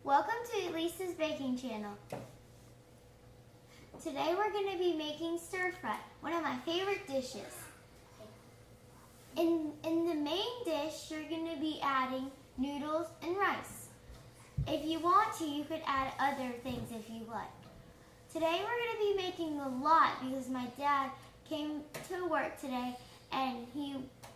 Welcome to Lisa's Baking Channel. Today we're going to be making stir fry, one of my favorite dishes. In the main dish, you're going to be adding noodles and rice. If you want to, you could add other things if you like. Today we're going to be making a lot because my dad came to work today and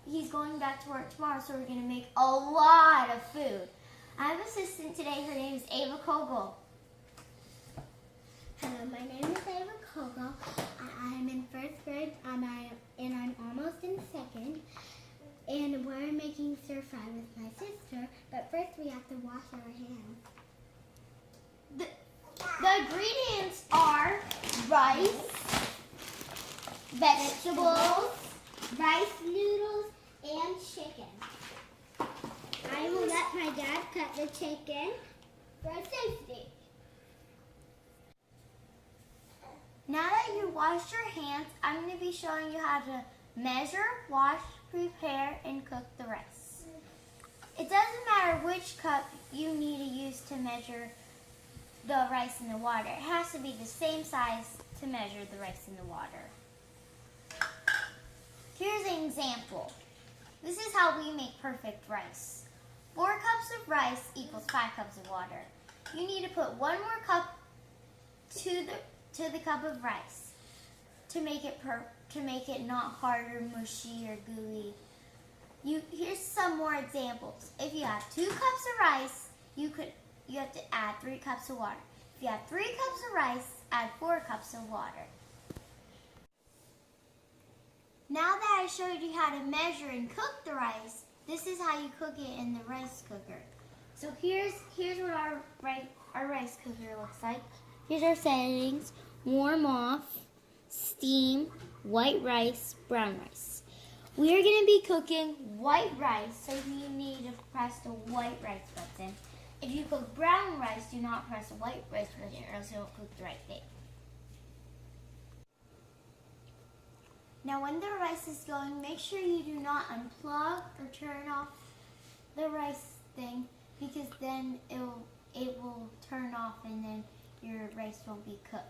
he's going back to work tomorrow, so we're going to make a lot of food. I have an assistant today. Her name is Ava Kogel. Hello, my name is Ava Kogel. I'm in first grade and I'm almost in second. And we're making stir fry with my sister, but first we have to wash our hands. The ingredients are rice, vegetables, rice noodles, and chicken. I will let my dad cut the chicken for safety. Now that you washed your hands, I'm going to be showing you how to measure, wash, prepare, and cook the rice. It doesn't matter which cup you need to use to measure the rice in the water. It has to be the same size to measure the rice in the water. Here's an example. This is how we make perfect rice. 4 cups of rice equals 5 cups of water. You need to put 1 more cup to the cup of rice to make it not hard or mushy or gooey. Here's some more examples. If you have 2 cups of rice, you have to add 3 cups of water. If you have 3 cups of rice, add 4 cups of water. Now that I showed you how to measure and cook the rice, this is how you cook it in the rice cooker. So here's what our rice cooker looks like. Here's our settings: warm off, steam, white rice, brown rice. We are going to be cooking white rice, so you need to press the white rice button. If you cook brown rice, do not press the white rice button or else it won't cook the right thing. Now when the rice is going, make sure you do not unplug or turn off the rice thing, because then it will turn off and then your rice won't be cooked.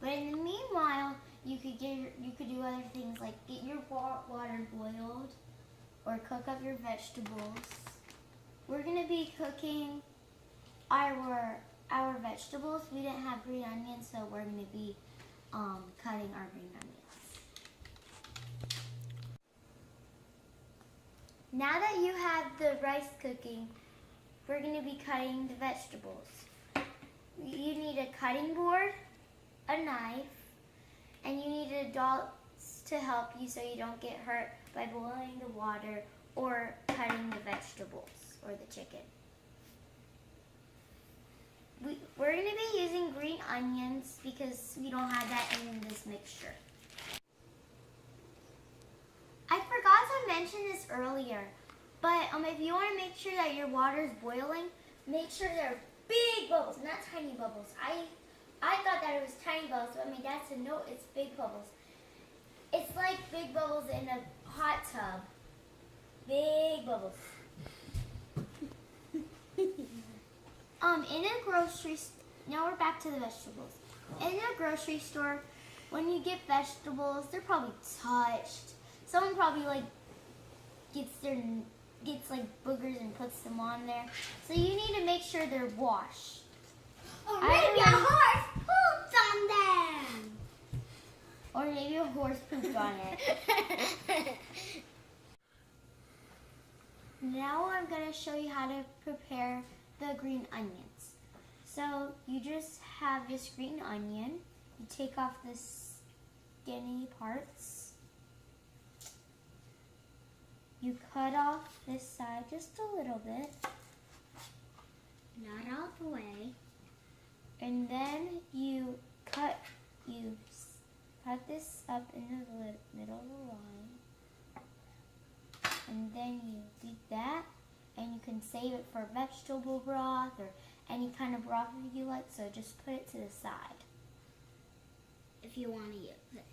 But in the meanwhile, you could do other things like get your water boiled or cook up your vegetables. We're going to be cooking our vegetables. We didn't have green onions, so we're going to be cutting our green onions. Now that you have the rice cooking, we're going to be cutting the vegetables. You need a cutting board, a knife, and you need adults to help you so you don't get hurt by boiling the water or cutting the vegetables or the chicken. We're going to be using green onions because we don't have that in this mixture. I forgot to mention this earlier, but if you want to make sure that your water is boiling, make sure they're big bubbles, not tiny bubbles. I thought that it was tiny bubbles, but my dad said no, it's big bubbles. It's like big bubbles in a hot tub. Big bubbles. In a grocery store, now we're back to the vegetables. In a grocery store, when you get vegetables, they're probably touched. Someone probably gets boogers and puts them on there. So you need to make sure they're washed. Or maybe a horse pooped on them. Or maybe a horse pooped on it. Now I'm going to show you how to prepare the green onions. So you just have this green onion. You take off the skinny parts. You cut off this side just a little bit. Not all the way. And then you cut this up into the middle of the line. And then you beat that, and you can save it for vegetable broth or any kind of broth that you like, so just put it to the side. If you want to use it.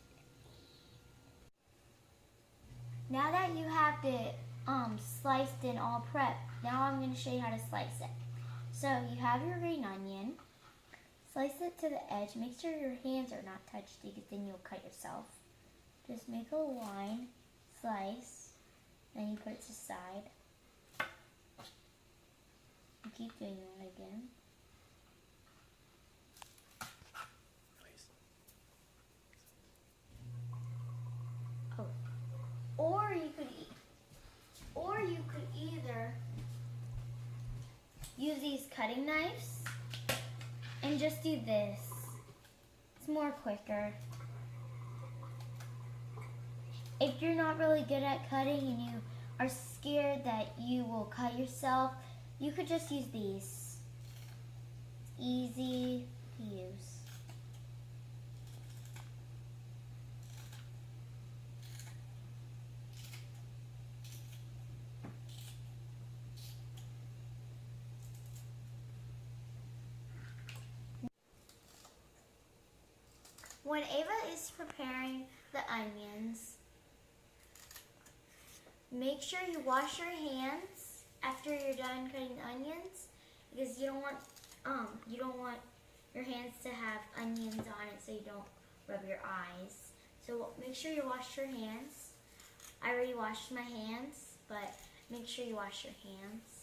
Now that you have the sliced and all prepped, now I'm going to show you how to slice it. So So you have your green onion. Slice it to the edge. Make sure your hands are not touched because then you'll cut yourself. Just make a line, slice, then you put it to the side. You keep doing that again. Oh. Or you could either use these cutting knives and just do this. It's more quicker. If you're not really good at cutting and you are scared that you will cut yourself, you could just use these. It's easy to use. When Ava is preparing the onions, make sure you wash your hands after you're done cutting the onions, because you don't want your hands to have onions on it so you don't rub your eyes. So make sure you wash your hands. I already washed my hands, but make sure you wash your hands.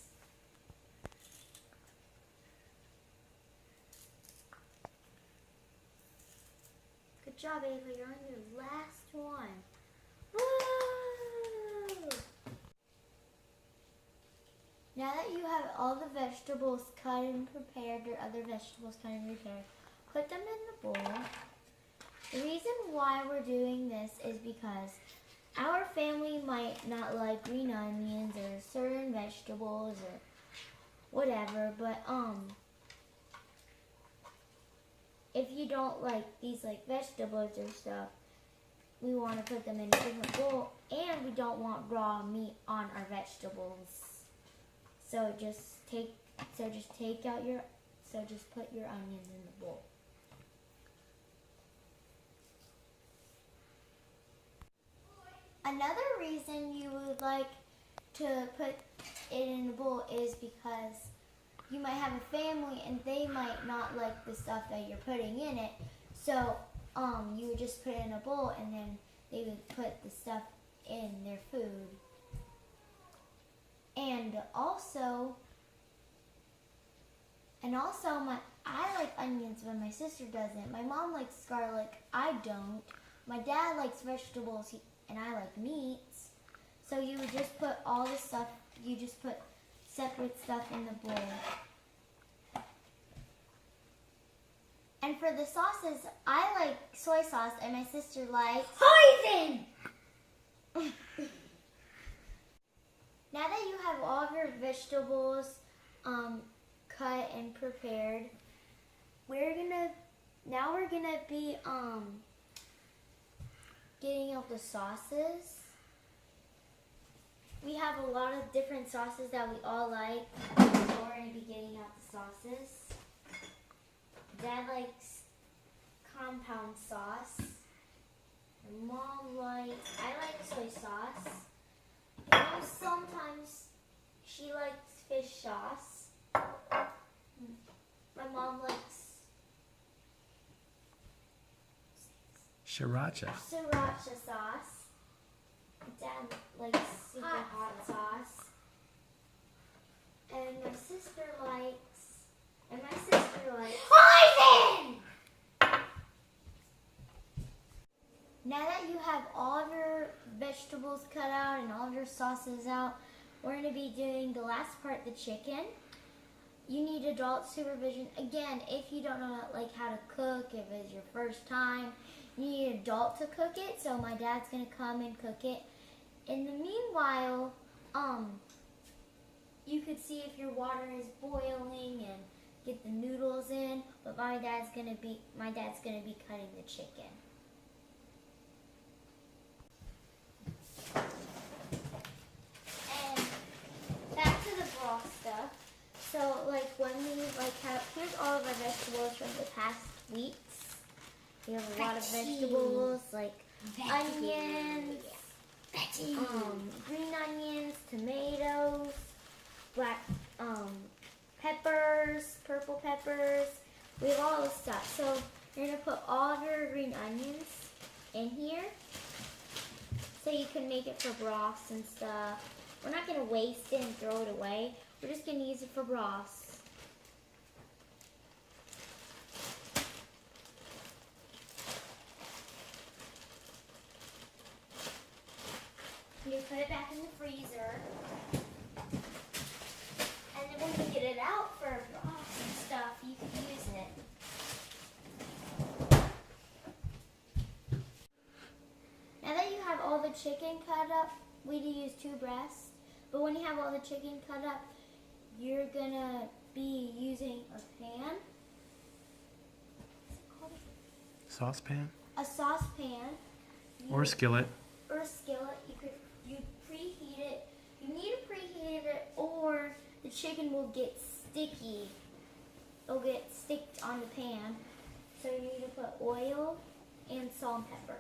Good job, Ava. You're on your last one. Woo! Now that you have all the vegetables cut and prepared, or other vegetables cut and prepared, put them in the bowl. The reason why we're doing this is because our family might not like green onions or certain vegetables or whatever, but if you don't like these like vegetables or stuff, we want to put them in a different bowl, and we don't want raw meat on our vegetables. So just put your onions in the bowl. Another reason you would like to put it in a bowl is because you might have a family and they might not like the stuff that you're putting in it. So you would just put it in a bowl and then they would put the stuff in their food. And also I like onions, but my sister doesn't. My mom likes garlic. I don't. My dad likes vegetables, and I like meats. So you would just put all the stuff. You just put separate stuff in the bowl. And for the sauces, I like soy sauce, and my sister likes Poison! Now that you have all of your vegetables cut and prepared, we're gonna be getting out the sauces. We have a lot of different sauces that we all like, so we're gonna be getting out the sauces. Dad likes compound sauce. My mom likes, I like soy sauce. And sometimes she likes fish sauce. My mom likes Sriracha. sriracha sauce. Dad likes super hot sauce. And my sister likes Poison! Now that you have all of your vegetables cut out and all of your sauces out, we're going to be doing the last part, the chicken. You need adult supervision. Again, if you don't know how to cook, if it's your first time, you need an adult to cook it. So my dad's going to come and cook it. In the meanwhile, you could see if your water is boiling and get the noodles in. But my dad's going to be cutting the chicken. Stuff. So when we here's all of our vegetables from the past weeks. We have a lot of vegetables like onions, green onions, tomatoes, black pepper, peppers, purple peppers. We have all this stuff. So you're gonna put all of your green onions in here so you can make it for broths and stuff. We're not gonna waste it and throw it away. We're just gonna use it for broths. You put it back in the freezer. And then when you get it out for broth and stuff, you can use it. Now that you have all the chicken cut up, we do use 2 breasts. But when you have all the chicken cut up, you're gonna be using a pan. What's it called? Saucepan? A saucepan. Or a skillet. Or a skillet. You preheat it. You need to preheat it, or the chicken will get sticky. It'll get sticked on the pan. So you need to put oil and salt and pepper.